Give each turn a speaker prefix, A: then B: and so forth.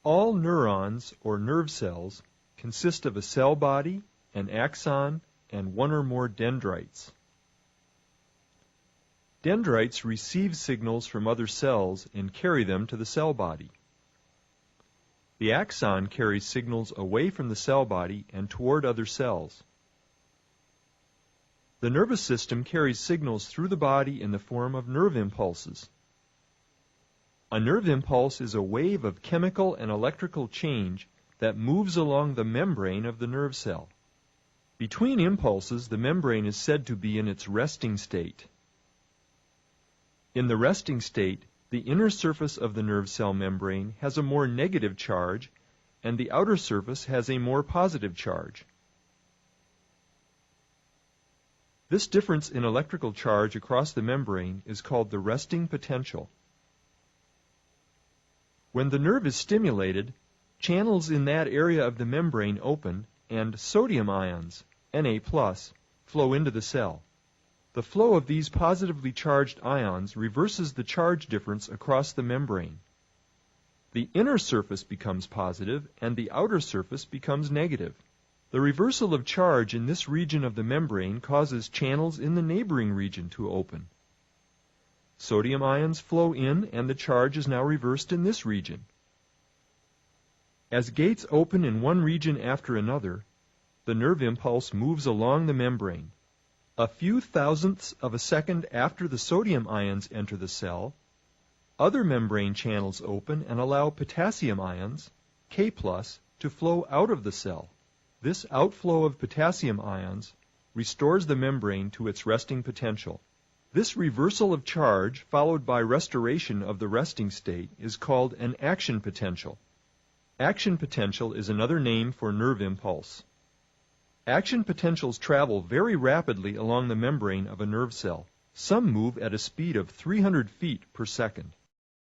A: All neurons, or nerve cells, consist of a cell body, an axon, and one or more dendrites. Dendrites receive signals from other cells and carry them to the cell body. The axon carries signals away from the cell body and toward other cells. The nervous system carries signals through the body in the form of nerve impulses. A nerve impulse is a wave of chemical and electrical change that moves along the membrane of the nerve cell. Between impulses, the membrane is said to be in its resting state. In the resting state, the inner surface of the nerve cell membrane has a more negative charge, and the outer surface has a more positive charge. This difference in electrical charge across the membrane is called the resting potential. When the nerve is stimulated, channels in that area of the membrane open and sodium ions, Na+, flow into the cell. The flow of these positively charged ions reverses the charge difference across the membrane. The inner surface becomes positive and the outer surface becomes negative. The reversal of charge in this region of the membrane causes channels in the neighboring region to open. Sodium ions flow in and the charge is now reversed in this region. As gates open in one region after another, the nerve impulse moves along the membrane. A few thousandths of a second after the sodium ions enter the cell, other membrane channels open and allow potassium ions, K+, to flow out of the cell. This outflow of potassium ions restores the membrane to its resting potential. This reversal of charge, followed by restoration of the resting state, is called an action potential. Action potential is another name for nerve impulse. Action potentials travel very rapidly along the membrane of a nerve cell. Some move at a speed of 300 feet per second.